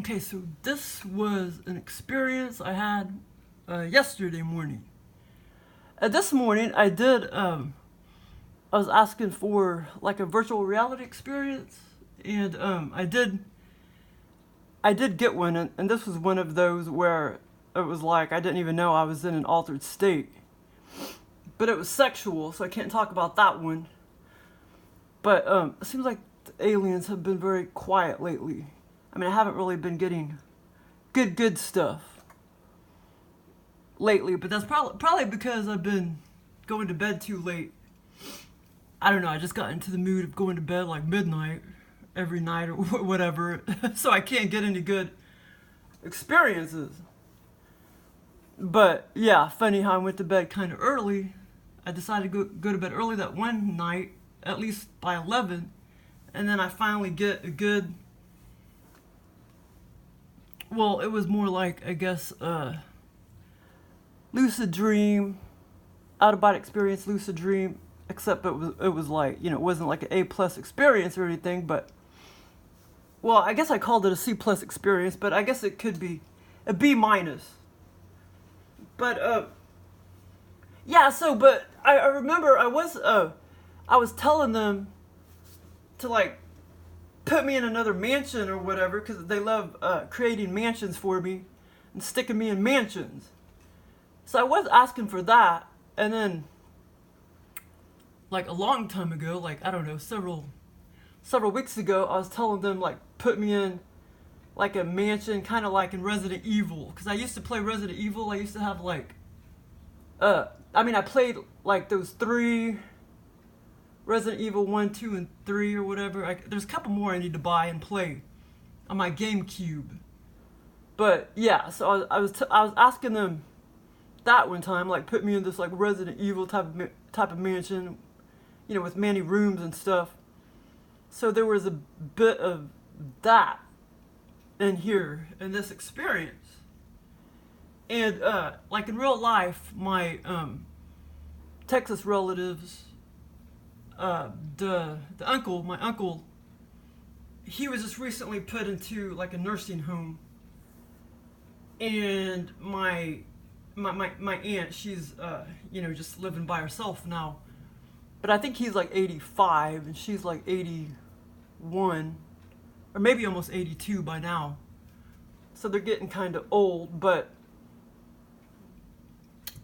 Okay, so this was an experience I had yesterday morning. This morning I was asking for like a virtual reality experience, and I did get one, and this was one of those where it was like I didn't even know I was in an altered state. But it was sexual, so I can't talk about that one. But it seems like the aliens have been very quiet lately. I mean, I haven't really been getting good stuff lately, but that's probably because I've been going to bed too late. I don't know, I just got into the mood of going to bed like midnight every night or whatever, so I can't get any good experiences. But yeah, funny how I went to bed kind of early. I decided to go to bed early that one night, at least by 11, and then I finally get a good, well, it was more like, I guess, lucid dream, out-of-body experience, lucid dream, except it was like, you know, it wasn't like an A+ experience or anything, but, well, I guess I called it a C+ experience, but I guess it could be a B-. But, yeah, so, but I remember I was telling them to, like, put me in another mansion or whatever, because they love creating mansions for me and sticking me in mansions. So I was asking for that, and then, like, a long time ago, like, I don't know, several weeks ago, I was telling them, like, put me in, like, a mansion, kind of like in Resident Evil, because I used to play Resident Evil. I used to have, like, I played, like, those 3 Resident Evil 1, 2, and 3 or whatever. There's a couple more I need to buy and play on my GameCube. But yeah, so I was asking them that one time, like, put me in this like Resident Evil type of mansion, you know, with many rooms and stuff. So there was a bit of that in here in this experience. And like in real life, my Texas relatives, my uncle, he was just recently put into like a nursing home, and my aunt, she's you know, just living by herself now, but I think he's like 85 and she's like 81 or maybe almost 82 by now, so they're getting kind of old, but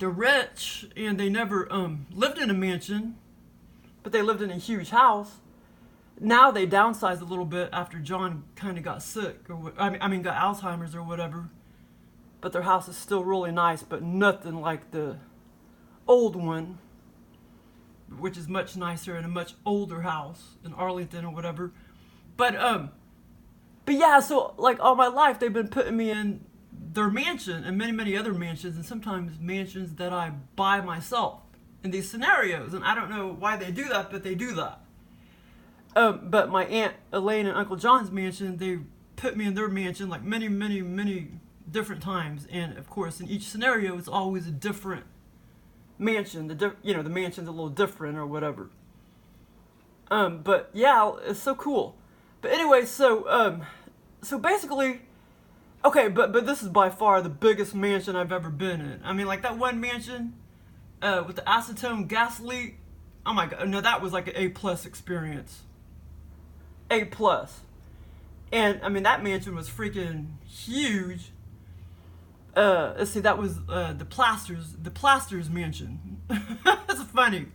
they're rich and they never lived in a mansion, but they lived in a huge house. Now they downsized a little bit after John kind of got sick, or got Alzheimer's or whatever. But their house is still really nice, but nothing like the old one, which is much nicer and a much older house in Arlington or whatever. But yeah, so like all my life they've been putting me in their mansion and many other mansions, and sometimes mansions that I buy myself in these scenarios. And I don't know why they do that, but they do that. But my Aunt Elaine and Uncle John's mansion, they put me in their mansion like many different times. And of course, in each scenario, it's always a different mansion. The mansion's a little different or whatever. But yeah, it's so cool. But anyway, so basically, okay, but this is by far the biggest mansion I've ever been in. I mean, like that one mansion with the acetone gas leak. Oh my god, no, that was like an A+ experience. A+. And I mean, that mansion was freaking huge. Let's see, that was the Plasters mansion. That's funny.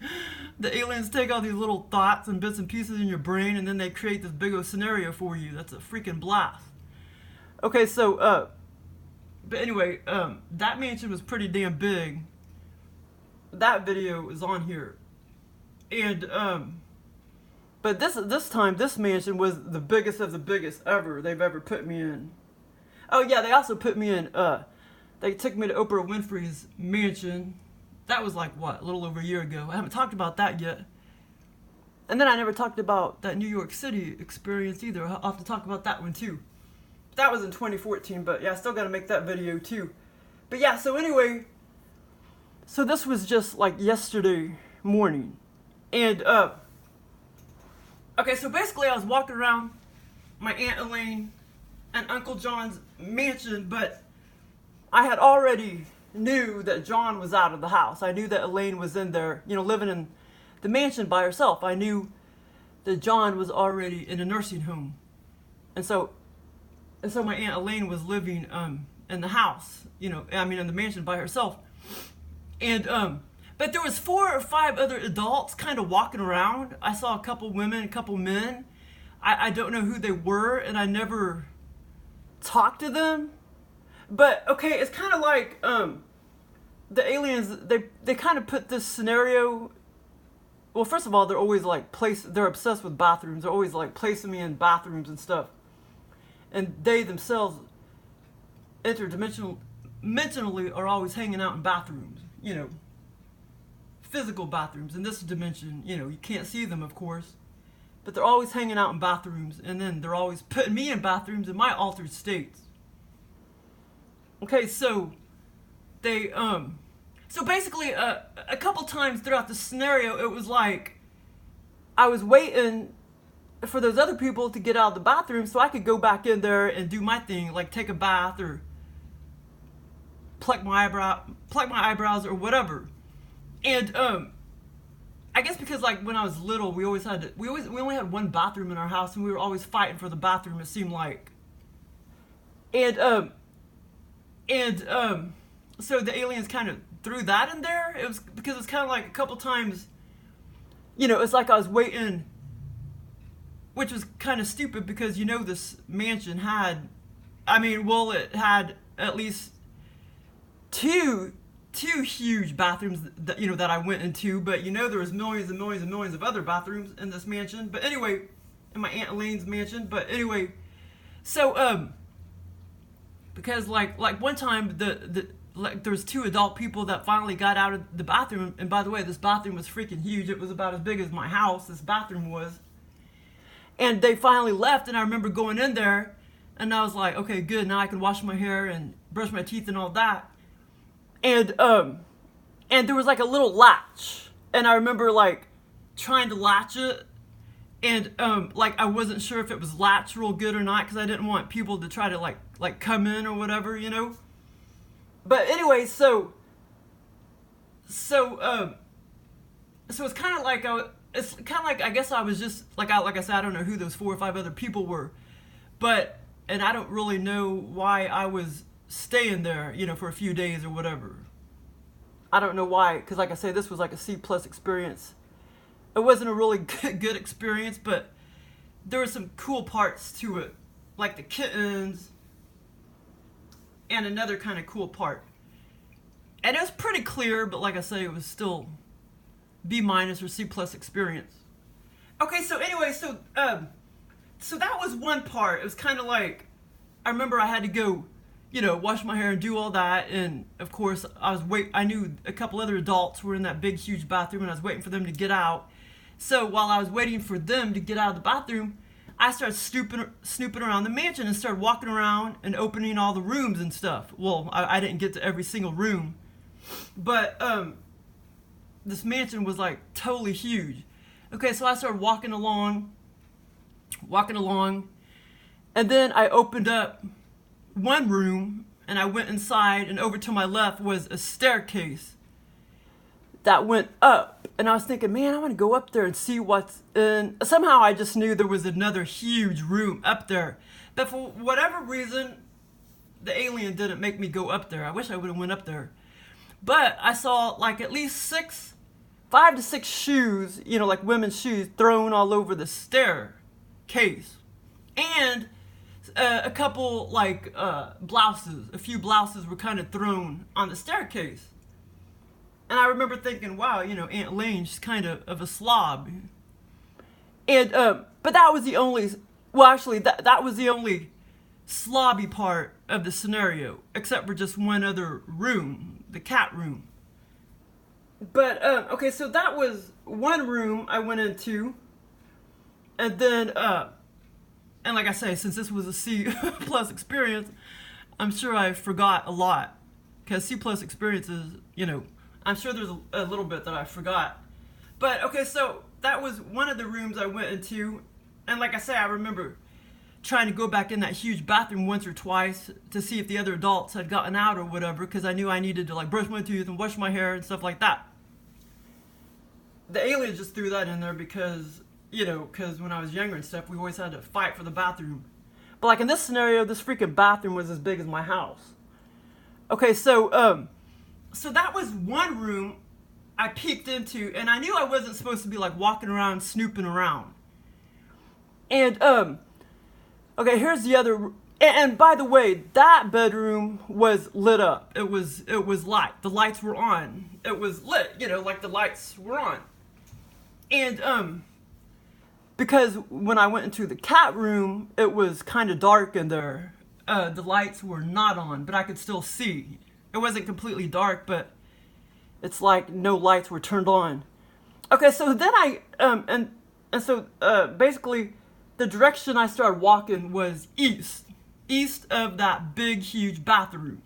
The aliens take all these little thoughts and bits and pieces in your brain, and then they create this big old scenario for you. That's a freaking blast. Okay, so but anyway, that mansion was pretty damn big. That video is on here. And but this time this mansion was the biggest of the biggest ever they've ever put me in. Oh yeah, they also put me in they took me to Oprah Winfrey's mansion. That was like what, a little over a year ago. I haven't talked about that yet. And then I never talked about that New York City experience either. I'll have to talk about that one too. That was in 2014, but yeah, I still gotta make that video too. But yeah, so anyway, so this was just like yesterday morning. And okay, so basically I was walking around my Aunt Elaine and Uncle John's mansion, but I had already knew that John was out of the house. I knew that Elaine was in there, living in the mansion by herself. I knew that John was already in a nursing home. And so my Aunt Elaine was living in the house, in the mansion by herself. And but there was 4 or 5 other adults kind of walking around. I saw a couple women, a couple men. I don't know who they were, and I never talked to them. But okay, it's kind of like the aliens. They kind of put this scenario. Well, first of all, they're always like they're obsessed with bathrooms. They're always like placing me in bathrooms and stuff. And they themselves, interdimensionally, are always hanging out in bathrooms. Physical bathrooms. In this dimension, you can't see them, of course. But they're always hanging out in bathrooms, and then they're always putting me in bathrooms in my altered states. Okay, so they so basically a couple times throughout the scenario, it was like I was waiting for those other people to get out of the bathroom so I could go back in there and do my thing, like take a bath or pluck my eyebrows or whatever. And I guess because like when I was little, we only had one bathroom in our house, and we were always fighting for the bathroom, it seemed like. And so the aliens kind of threw that in there. It was because it's kind of like a couple times, it's like I was waiting, which was kind of stupid because this mansion had, it had at least two huge bathrooms that I went into, but there was millions and millions and millions of other bathrooms in this mansion. But anyway, in my Aunt Elaine's mansion. But anyway, so because like one time there was 2 adult people that finally got out of the bathroom, and by the way, this bathroom was freaking huge. It was about as big as my house. This bathroom was, and they finally left. And I remember going in there, and I was like, okay, good. Now I can wash my hair and brush my teeth and all that. And there was like a little latch, and I remember like trying to latch it, and like I wasn't sure if it was latched real good or not, because I didn't want people to try to like come in or whatever, But anyway, so it's kind of like I guess I was just like I said, I don't know who those 4 or 5 other people were, and I don't really know why I was staying there, for a few days or whatever. I don't know why, because like I say, this was like a C plus experience. It wasn't a really good experience, but there were some cool parts to it, like the kittens, and another kind of cool part. And it was pretty clear, but like I say, it was still B minus or C plus experience. Okay, so anyway, so that was one part. It was kind of like, I remember I had to go, wash my hair and do all that, and of course I knew a couple other adults were in that big huge bathroom, and I was waiting for them to get out. So while I was waiting for them to get out of the bathroom, I started snooping around the mansion and started walking around and opening all the rooms and stuff. Well, I didn't get to every single room, but this mansion was like totally huge. Okay, so I started walking along, and then I opened up one room, and I went inside, and over to my left was a staircase that went up, and I was thinking, man, I want to go up there and see what's in. Somehow I just knew there was another huge room up there, but for whatever reason, the alien didn't make me go up there. I wish I would have went up there, but I saw like at least 5 to 6 shoes, like women's shoes, thrown all over the staircase, and a couple like blouses. A few blouses were kind of thrown on the staircase. And I remember thinking, wow, Aunt Lane, she's kind of a slob. And but that was the only, that was the only slobby part of the scenario, except for just one other room, the cat room. But okay, so that was one room I went into, and then and like I say, since this was a C plus experience, I'm sure I forgot a lot, because C plus experiences, I'm sure there's a little bit that I forgot. But okay, so that was one of the rooms I went into, and like I say, I remember trying to go back in that huge bathroom once or twice to see if the other adults had gotten out or whatever, because I knew I needed to like brush my teeth and wash my hair and stuff like that. The alien just threw that in there because, because when I was younger and stuff, we always had to fight for the bathroom. But like in this scenario, this freaking bathroom was as big as my house. Okay, so so that was one room I peeked into, and I knew I wasn't supposed to be like walking around snooping around. And okay, here's the other. And by the way, that bedroom was lit up. It was light. The lights were on. It was lit. Like the lights were on. And because when I went into the cat room, it was kind of dark in there. The lights were not on, but I could still see. It wasn't completely dark, but it's like no lights were turned on. Okay, so then so basically the direction I started walking was east of that big huge bathroom,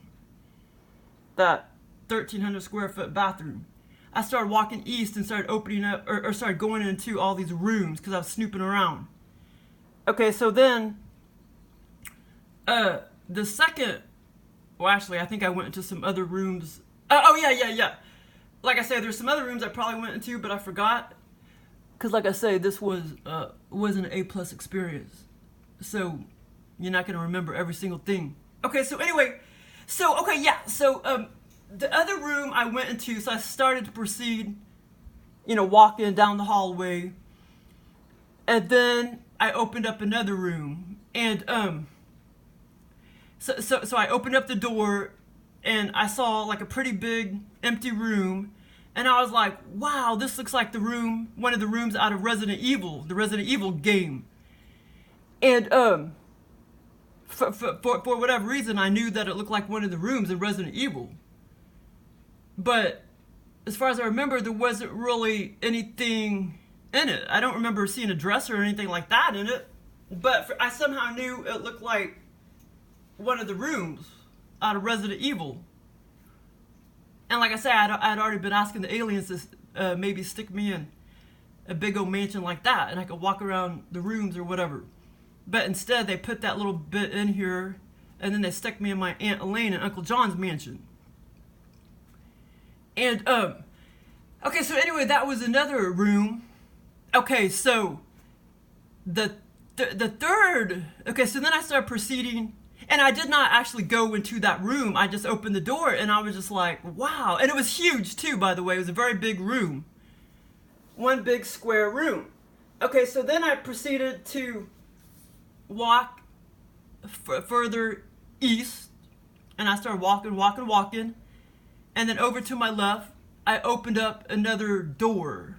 that 1,300 square foot bathroom. I started walking east and started opening up, or started going into all these rooms because I was snooping around. Okay, so then the second, I think I went into some other rooms. Yeah. Like I said, there's some other rooms I probably went into, but I forgot. Because like I say, this wasn't an A plus experience. So you're not going to remember every single thing. Okay, so anyway, so the other room I went into, so I started to proceed, walking down the hallway, and then I opened up another room, and so I opened up the door, and I saw like a pretty big empty room, and I was like, wow, this looks like one of the rooms out of the Resident Evil game, and for whatever reason, I knew that it looked like one of the rooms in Resident Evil. But as far as I remember, there wasn't really anything in it. I don't remember seeing a dresser or anything like that in it. But I somehow knew it looked like one of the rooms out of Resident Evil. And like I said, I'd already been asking the aliens to maybe stick me in a big old mansion like that, and I could walk around the rooms or whatever. But instead, they put that little bit in here, and then they stuck me in my Aunt Elaine and Uncle John's mansion. And, okay, so anyway, that was another room. Okay, so the third, okay, so then I started proceeding, And I did not actually go into that room. I just opened the door and I was just like, wow. And it was huge too, by the way. It was a very big room. One big square room. Okay, so then I proceeded to walk further east. And I started walking. And then over to my left, I opened up another door.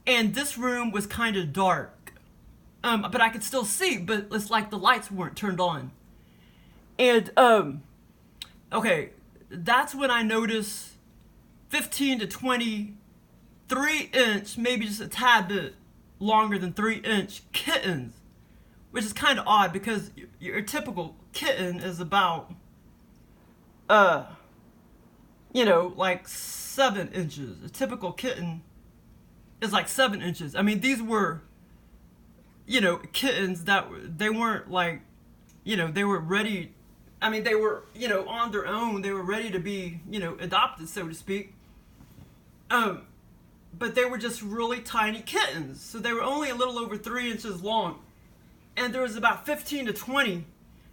And this room was kind of dark. But I could still see, but it's like the lights weren't turned on. And, okay, that's when I noticed 15 to 20 3-inch, maybe just a tad bit longer than 3-inch kittens. Which is kind of odd because your typical kitten is about, like 7 inches. A typical kitten is like 7 inches. I mean, these were, kittens that they weren't like, they were ready. I mean, they were, on their own. They were ready to be, adopted, so to speak. But they were just really tiny kittens. So they were only a little over 3 inches long. And there was about 15 to 20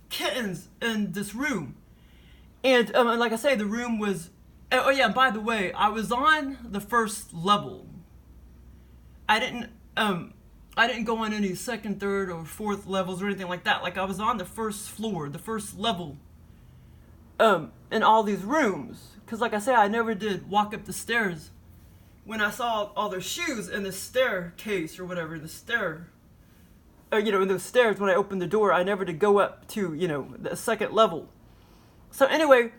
kittens in this room. And like I say, the room was... Oh yeah, by the way, I was on the first level. I didn't go on any second, third, or fourth levels or anything like that. Like, I was on the first floor, the first level, in all these rooms. Because like I say, I never did walk up the stairs. When I saw all their shoes in the staircase or whatever, the stair... in those stairs, when I opened the door, I never did go up to, the second level. So anyway,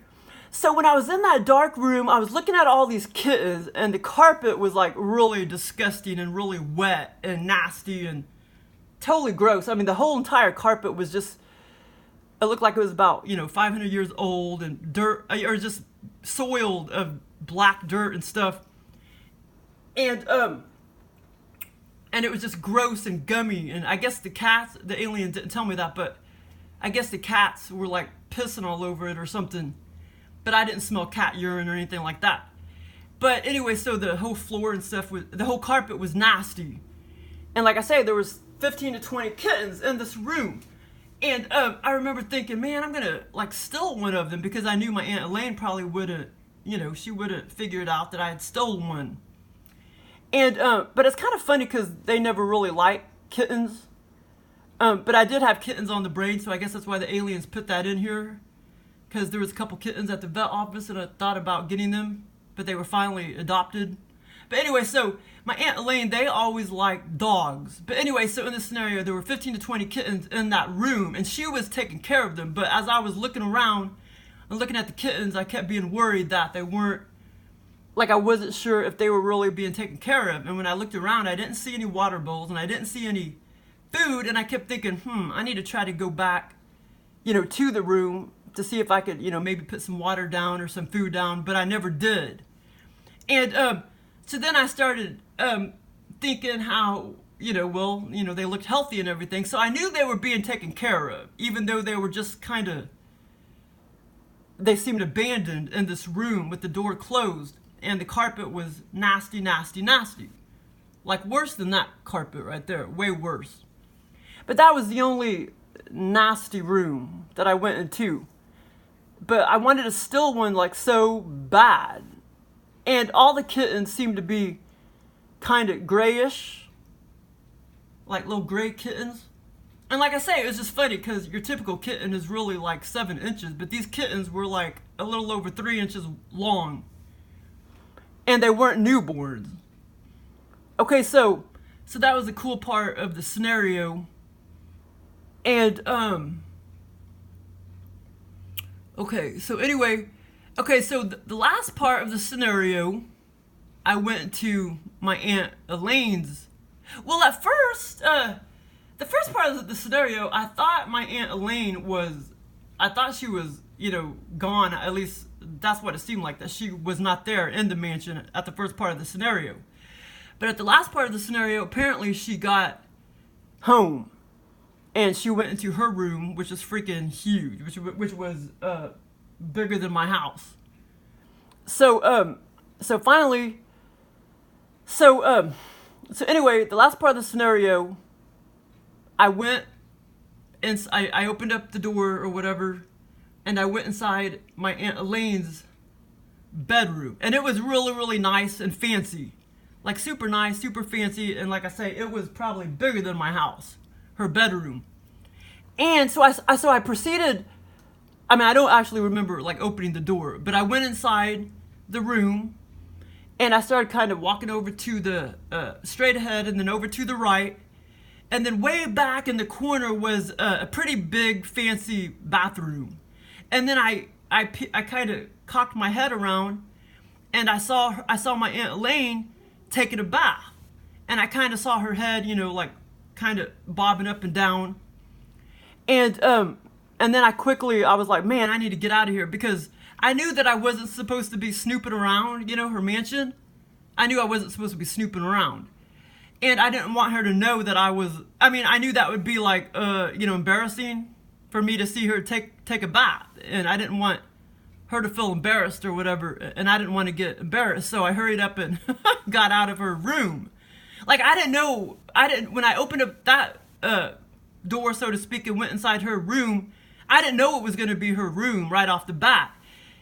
so when I was in that dark room, I was looking at all these kittens, and the carpet was like really disgusting and really wet and nasty and totally gross. I mean, the whole entire carpet was just, it looked like it was about, 500 years old and dirt, or just soiled of black dirt and stuff. And it was just gross and gummy. And I guess the cats, the alien didn't tell me that, but I guess the cats were like pissing all over it or something. But I didn't smell cat urine or anything like that. But anyway, so the whole floor and stuff, the whole carpet was nasty. And like I say, there was 15 to 20 kittens in this room. And I remember thinking, man, I'm going to like steal one of them, because I knew my Aunt Elaine probably wouldn't, she wouldn't figure it out that I had stolen one. And, but it's kind of funny because they never really liked kittens. But I did have kittens on the brain, so I guess that's why the aliens put that in here. Because there was a couple kittens at the vet office and I thought about getting them, but they were finally adopted. But anyway, so my Aunt Elaine, they always liked dogs. But anyway, so in this scenario, there were 15 to 20 kittens in that room, and she was taking care of them. But as I was looking around and looking at the kittens, I kept being worried that they weren't, like, I wasn't sure if they were really being taken care of. And when I looked around, I didn't see any water bowls and I didn't see any food. And I kept thinking, I need to try to go back, to the room to see if I could, maybe put some water down or some food down. But I never did. And so then I started thinking how, they looked healthy and everything. So I knew they were being taken care of, even though they were just kind of, they seemed abandoned in this room with the door closed. And the carpet was nasty, nasty, nasty. Like worse than that carpet right there. Way worse. But that was the only nasty room that I went into. But I wanted to steal one like so bad. And all the kittens seemed to be kind of grayish. Like little gray kittens. And like I say, it was just funny because your typical kitten is really like 7 inches. But these kittens were like a little over 3 inches long. And they weren't newborns. Okay, so that was the cool part of the scenario. And, okay, so anyway, so the last part of the scenario, I went to my Aunt Elaine's. Well, at first, the first part of the scenario, I thought my Aunt Elaine was, I thought she was, gone. At least that's what it seemed like, that she was not there in the mansion at the first part of the scenario. But at the last part of the scenario, apparently she got home. And she went into her room, which is freaking huge, which was bigger than my house. So finally, so anyway, the last part of the scenario, I went And I opened up the door or whatever, and I went inside my Aunt Elaine's bedroom. And it was really, really nice and fancy. Like super nice, super fancy, and like I say, it was probably bigger than my house, her bedroom. And so I proceeded. I mean, I don't actually remember like opening the door, but I went inside the room, and I started kind of walking over to the straight ahead, and then over to the right, and then way back in the corner was a pretty big, fancy bathroom. And then I kind of cocked my head around, and I saw my Aunt Elaine taking a bath, and I kind of saw her head, like kind of bobbing up and down, and then I was like, man, I need to get out of here, because I knew that I wasn't supposed to be snooping around, her mansion. I knew I wasn't supposed to be snooping around, and I didn't want her to know that I knew that would be like, embarrassing for me to see her take a bath, and I didn't want her to feel embarrassed or whatever, and I didn't want to get embarrassed, so I hurried up and got out of her room. Like, when I opened up that door, so to speak, and went inside her room, I didn't know it was going to be her room right off the bat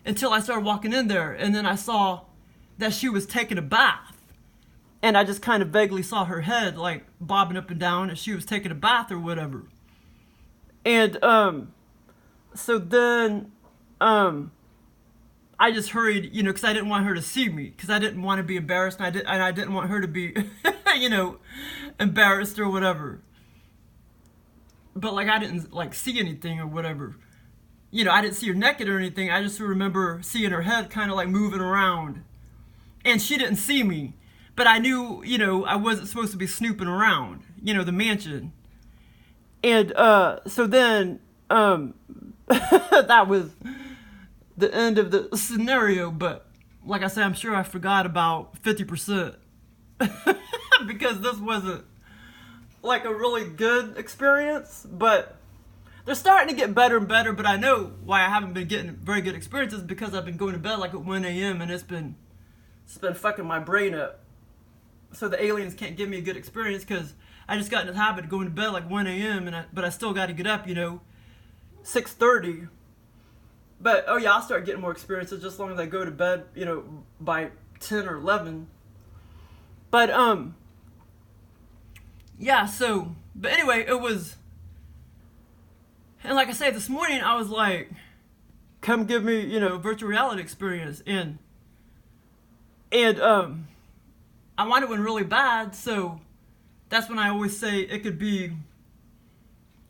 until I started walking in there, and then I saw that she was taking a bath, and I just kind of vaguely saw her head, like, bobbing up and down as she was taking a bath or whatever. And, so then, I just hurried, because I didn't want her to see me, because I didn't want to be embarrassed, and I didn't want her to be, embarrassed or whatever. But, like, I didn't, like, see anything or whatever. I didn't see her naked or anything. I just remember seeing her head kind of, like, moving around. And she didn't see me. But I knew, I wasn't supposed to be snooping around, the mansion. And, so then, that was the end of the scenario, but like I said, I'm sure I forgot about 50% because this wasn't like a really good experience, but they're starting to get better and better. But I know why I haven't been getting very good experiences, because I've been going to bed like at 1 a.m. and it's been fucking my brain up. So the aliens can't give me a good experience, because I just got in the habit of going to bed like 1 a.m. but I still got to get up, 6:30. But, oh yeah, I'll start getting more experiences just as long as I go to bed, by 10 or 11. But, yeah, so, but anyway, it was, and like I say, this morning I was like, come give me, virtual reality experience, and I wanted one really bad, so that's when I always say it could be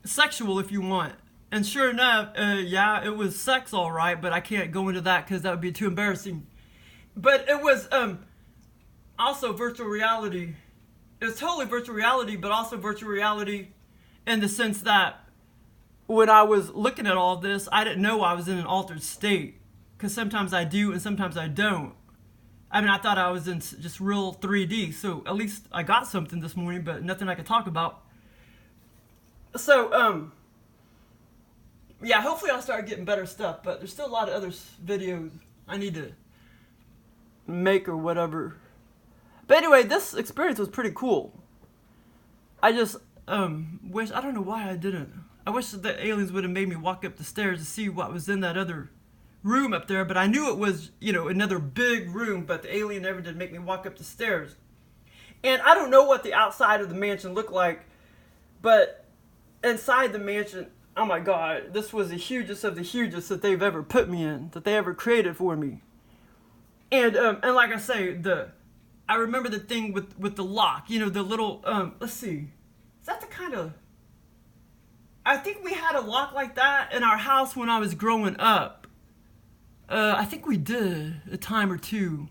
sexual if you want. And sure enough, yeah, it was sex all right, but I can't go into that because that would be too embarrassing. But it was also virtual reality. It was totally virtual reality, but also virtual reality in the sense that when I was looking at all this, I didn't know I was in an altered state, because sometimes I do and sometimes I don't. I mean, I thought I was in just real 3D, so at least I got something this morning, but nothing I could talk about. So, yeah, hopefully I'll start getting better stuff, but there's still a lot of other videos I need to make or whatever. But anyway, this experience was pretty cool. I just wish, I don't know why I didn't. I wish that the aliens would have made me walk up the stairs to see what was in that other room up there, but I knew it was, another big room, but the alien never did make me walk up the stairs. And I don't know what the outside of the mansion looked like, but inside the mansion, oh my God, this was the hugest of the hugest that they've ever put me in, that they ever created for me. And like I say, I remember the thing with the lock, the little, let's see, is that the kind of, I think we had a lock like that in our house when I was growing up. I think we did a time or two.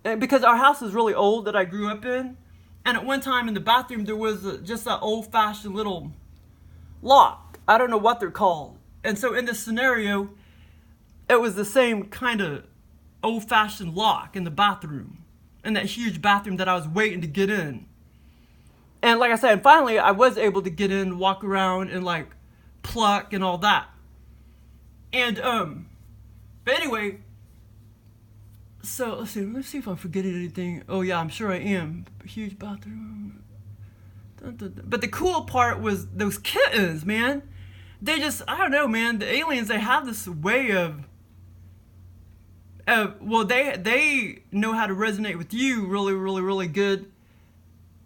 And because our house is really old that I grew up in, and at one time in the bathroom there was just that old-fashioned little lock. I don't know what they're called. And so in this scenario, it was the same kind of old-fashioned lock in the bathroom, in that huge bathroom that I was waiting to get in. And like I said, finally I was able to get in, walk around, and like pluck and all that. And but anyway, so let's see if I'm forgetting anything. Oh yeah, I'm sure I am. Huge bathroom. But the cool part was those kittens, man. They just, I don't know, man. The aliens, they have this way of well, they know how to resonate with you really, really, really good.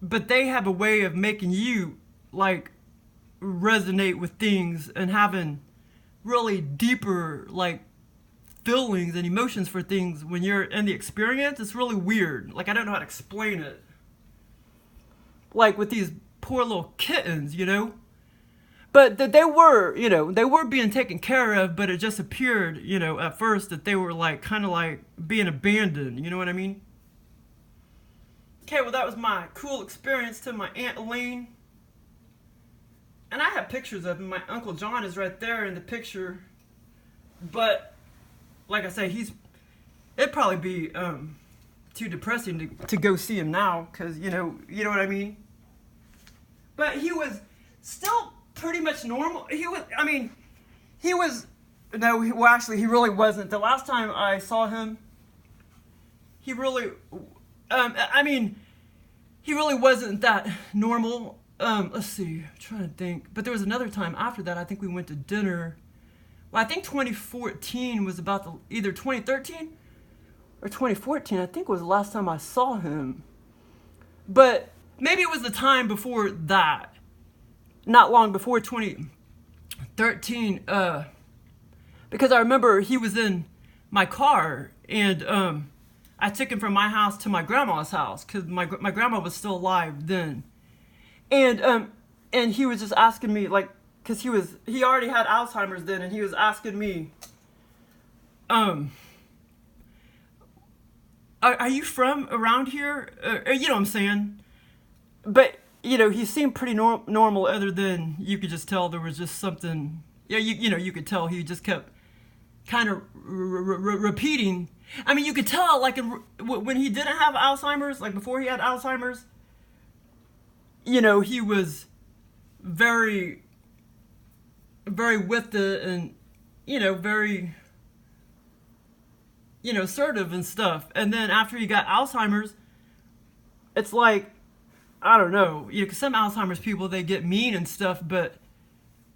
But they have a way of making you, like, resonate with things and having really deeper, like, feelings and emotions for things when you're in the experience. It's really weird. Like, I don't know how to explain it. Like, with these poor little kittens, you know? But they were, you know, they were being taken care of, but it just appeared, you know, at first that they were, like, kind of like being abandoned. You know what I mean? Okay, well, that was my cool experience to my Aunt Elaine. And I have pictures of him. My Uncle John is right there in the picture. But, like I say, it'd probably be too depressing to go see him now. Because, you know what I mean? But he was still pretty much normal. He was, no, well, actually, he really wasn't. The last time I saw him, he really... he really wasn't that normal. Let's see, I'm trying to think. But there was another time after that, I think we went to dinner. Well, I think 2014 was about either 2013 or 2014, I think was the last time I saw him. But maybe it was the time before that. Not long before 2013, because I remember he was in my car, and I took him from my house to my grandma's house because my grandma was still alive then, and he was just asking me, like, because he already had Alzheimer's then, and he was asking me, are you from around here? You know what I'm saying? But you know, he seemed pretty normal, other than you could just tell there was just something. Yeah, you could tell he just kept kind of repeating. I mean, you could tell, like, when he didn't have Alzheimer's, like before he had Alzheimer's, you know, he was very, very with it, and, you know, very, you know, assertive and stuff. And then after he got Alzheimer's, it's like, I don't know, you know, because some Alzheimer's people, they get mean and stuff, but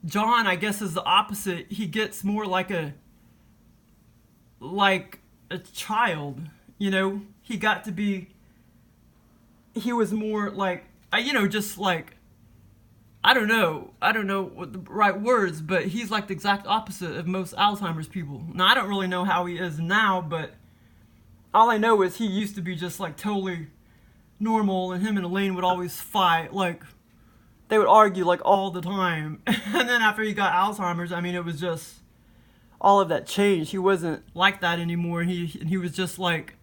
John, I guess, is the opposite. He gets more like a child, you know. He was more like, you know, just like, I don't know what the right words, but he's like the exact opposite of most Alzheimer's people. Now, I don't really know how he is now, but all I know is he used to be just like totally normal, and him and Elaine would always fight, like they would argue like all the time. And then after he got Alzheimer's, I mean, it was just all of that changed. He wasn't like that anymore. He was just like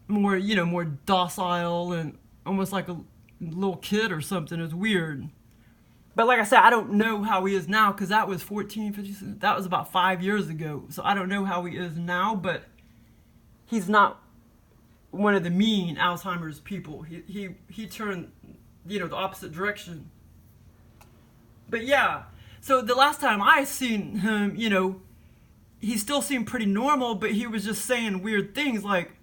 more, you know, more docile and almost like a little kid or something. It was weird. But like I said, I don't know how he is now, because that was 15. That was about 5 years ago. So I don't know how he is now, but he's not one of the mean Alzheimer's people. He turned, you know, the opposite direction. But yeah, so the last time I seen him, you know, he still seemed pretty normal, but he was just saying weird things like,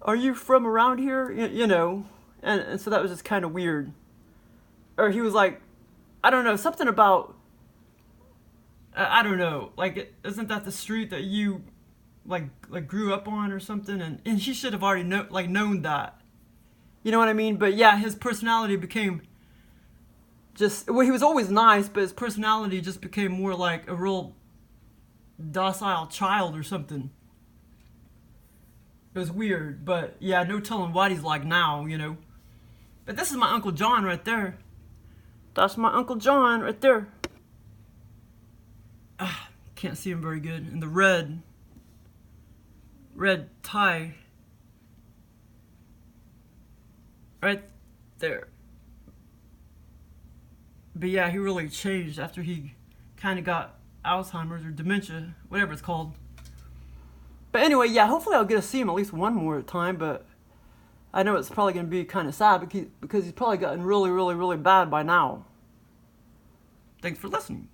"Are you from around here?" You know, and so that was just kind of weird. Or he was like, I don't know, something about, I don't know, like, isn't that the street that you like grew up on or something? And he should have already known that. You know what I mean? But yeah, his personality became just, well, he was always nice, but his personality just became more like a real docile child or something. It was weird, but yeah, no telling what he's like now, you know. But this is my Uncle John right there. That's my Uncle John right there. Can't see him very good. And the red tie right there. But yeah, he really changed after he kind of got Alzheimer's or dementia, whatever it's called. But anyway, yeah, hopefully I'll get to see him at least one more time, but I know it's probably going to be kind of sad because he's probably gotten really, really, really bad by now. Thanks for listening.